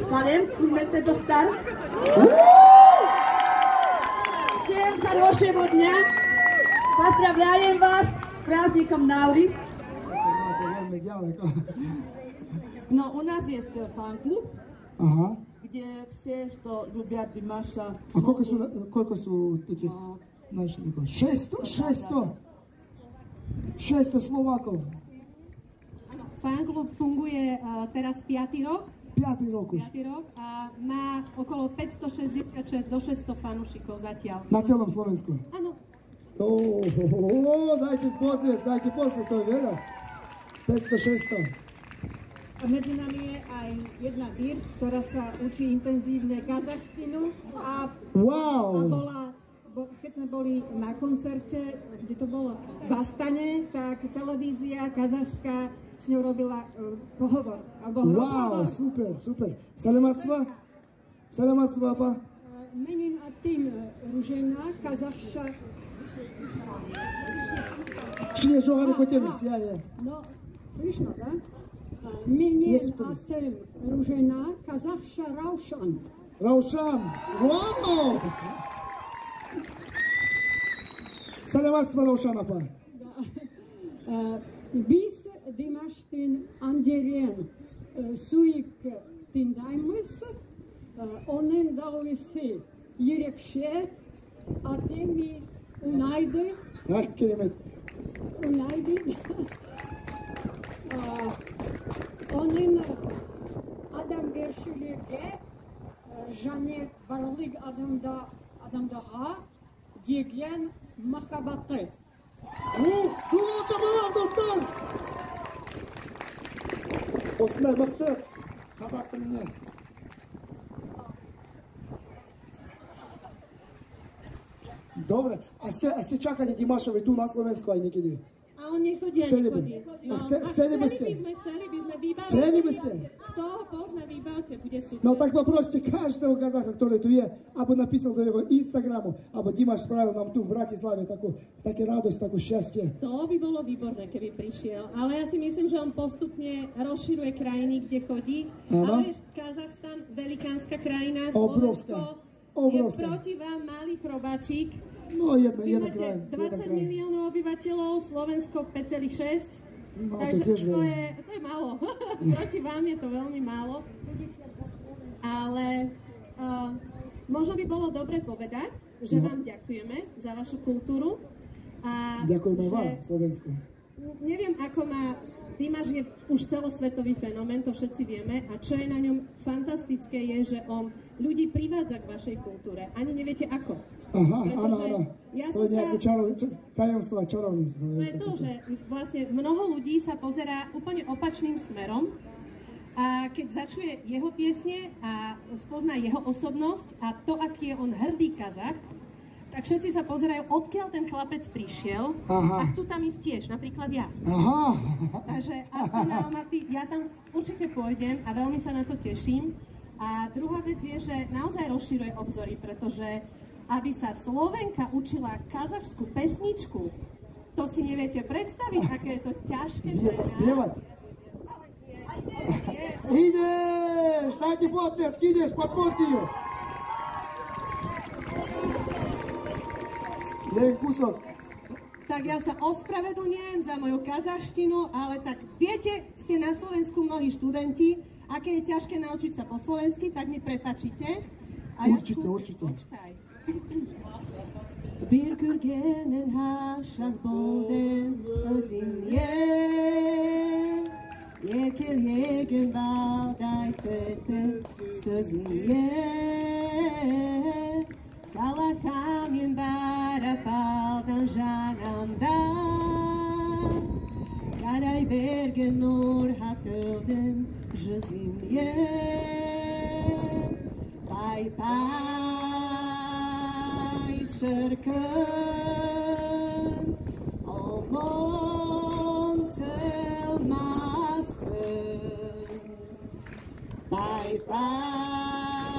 Салем, kurmetli dostlar. Всем хорошего дня. Поздравляем вас с праздником Наурис. Но у нас есть фан-клуб, где все, что любят Димаша. А сколько су таких наших? 600 Slovákov. Fanklub funguje teraz 5. rok. 5. rok už. 5. rok a má okolo 566 do 600 fanúšikov zatiaľ. Na celom Slovensku? Áno. Dajte potliesť, to je veľa. 500-600. A medzi nami je aj jedna Virs, ktorá sa učí intenzívne kazaštinu a keď sme boli na koncerte, kde to bolo v Astane, tak televízia kazašská s ňou robila pohovor. Wow, super. Саламатсызбы? Саламат папа. Менин Атим Ружена, казахша. Шли жоғары көтеріңіз, я. Но, слышно, да? Менин Атим Ружена, казахша Раушан. Раушан, вау! Саламат Раушан апа. Biz Dimaştin Anderen Suik Tindayımız, onun davisi Yürekşe, Atemi Unaydı. Hak kelimet. Unaydı. Onun adam verşiliğe, Janet Baralik adamdağa, degen mahabatı. Дуал жамалақ достар! Осындай мықты қазақ тіліне. Добре, а сте чакали Димашови ту на Slovensku aj niekedy? A on nechodí, Chceli by ste? Chceli by ste? Kto ho pozná, vybavte, bude super. No tak poproste každého kazacha, ktorý tu je, aby napísal do jeho Instagramu, aby Dimáš spravil nám tu v Bratislave také radosť, takú šťastie. To by bolo výborné, keby prišiel. Ale ja si myslím, že on postupne rozširuje krajiny, kde chodí. Ale vieš, Kazachstan, velikánska krajina, Slovensko je proti vám malý chrobáčik. No, jedna krajina. 20 miliónov obyvateľov, Slovensko 5,6. No, takže to je málo. Proti vám je to veľmi málo. Ale možno by bolo dobre povedať, že vám ďakujeme za vašu kultúru. Ďakujeme vám, Slovensku. Neviem, ako má... Dimáš je už celosvetový fenomén, to všetci vieme. A čo je na ňom fantastické, je, že on ľudí privádza k vašej kultúre. Ani neviete ako. Aha, áno. To je nejaké tajomstvo a čarovníctvo. To je to, že vlastne mnoho ľudí sa pozerá úplne opačným smerom a keď začuje jeho piesne a spozná jeho osobnosť a to, aký je on hrdý Kazach, tak všetci sa pozerajú, odkiaľ ten chlapec prišiel a chcú tam ísť tiež, napríklad ja. Aha. Takže Astana Almaty, ja tam určite pôjdem a veľmi sa na to teším. A druhá vec je, že naozaj rozširuje obzory, pretože aby sa Slovenka učila kazachskú pesničku, to si neviete predstaviť, aké je to ťažké. Ide sa spievať. Ideš, dajte potlesk, ideš, podpořte ju. Len kúsok. Tak ja sa ospravedlňujem za moju kazaštinu, ale tak viete, ste na Slovensku mnohí študenti, aké je ťažké naučiť sa po slovensky, tak mi prepáčite. Určite. Počkaj. Bir gürgenin haşan bolden özün Yekel yegin balday pepe sözün Kalakamin bara paldan janamdan Karay bergen nur hatıldım jözün Bye bye şarkın Aman telmazkın Bye bye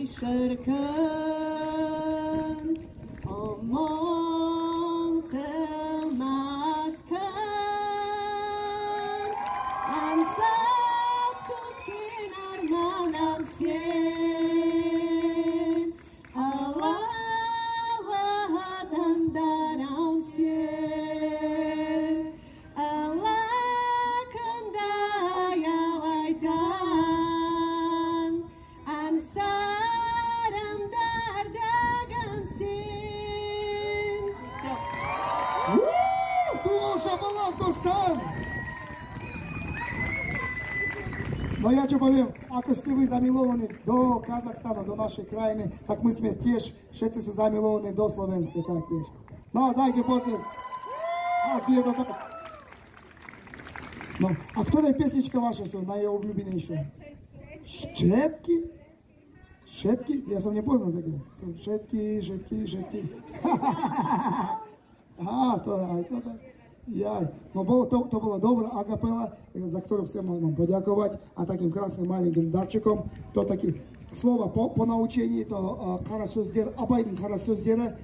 şarkın Aman telmazkın Ansat kukin armanam sien Allah dandaram sien Allah kandayalaydan Ansaram dardagansin. Дуал жамалақ достар! Но я čo poviem, ako ste vy zamilovaní do Kazachstanu, do našej krajiny, tak my sme tiež, všetci sú zamilovaní do Slovenska, tak tiež. No, dajte potlesk. Ak je to tak. No, a ktorá pesnička vaša sú najobľúbenejšia? Všetky? Všetky? Ja som nepoznal také. Všetky. Aha, to aj toto. Jaj, no to bola dobrá akapela, za ktorú chcem vám poďakovať a takým krásnym malinkým darčekom. To taký слово по научению, это «карасоздер», «абайден карасоздера»,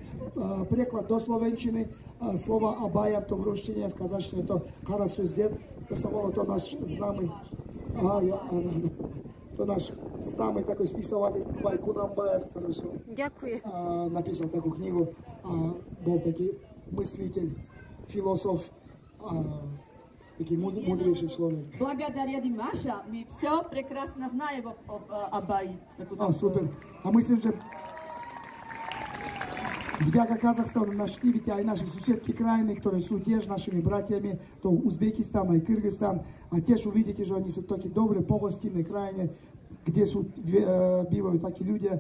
преклад до словенчины, слово «абая», то в русчине, в казахщине, это «карасоздер», то само то наш знамый, то наш знамый такой списователь Байкун Амбаев, который написал такую книгу, был такой мыслитель, философ, такий мудрейший человек. Благодаря Димаша мы все прекрасно знаем об Абаи. Супер. А мы с ним же, вдяка Казахстану, наштивите, а и наши суседские краины, которые са теж нашими братьями, то Узбекистан и Кыргызстан, а теж увидите, что они са такие добрые, погостинные краины, где бивают такие люди,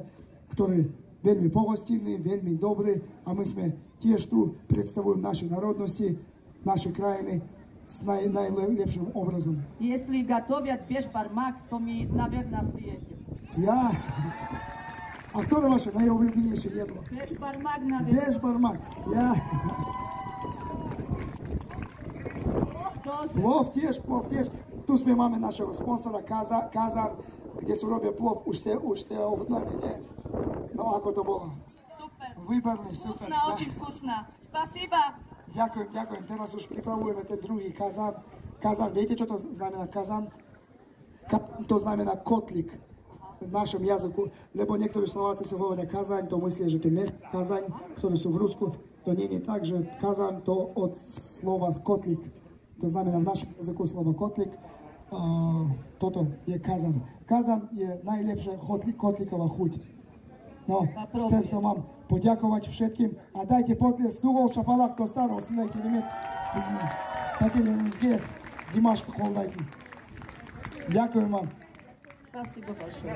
которые вельми погостинные, вельми добрые, а мы сме теж tu представляем наши народности, наши краины с наилепшим образом. Если готовят бешбармак, то мы, наверное, приедем. Я... А кто ваше наилюбимейшее едло? Бешбармак, наверное. Бешбармак. Я... Плов теж. Tu sme máme našeho sponsora Kazan, kde sú robia plov. Už ste ochutnali, nie? No ako to bolo? Super. Výborné, super. Вкусно, очень вкусно. Спасибо. Ďakujem. Teraz už pripravujeme ten druhý kazan. Kazan, viete, čo to znamená kazan? To znamená kotlik v našom jazyku, lebo niektorí Slováci si hovoria kazaň, to myslia, že to je mesto Kazaň, ktoré sú v Rusku. To nie je tak, že kazan to od slova kotlik. To znamená v našom jazyku slovo kotlik. Toto je kazan. Kazan je najlepšia kotliková chuť. No, chcem sa vám poďakovať všetkým a dajte potles Дугол Шапалах до старого сюда километр. Татьяна Димашка холдайте. Дякую вам. Спасибо большое.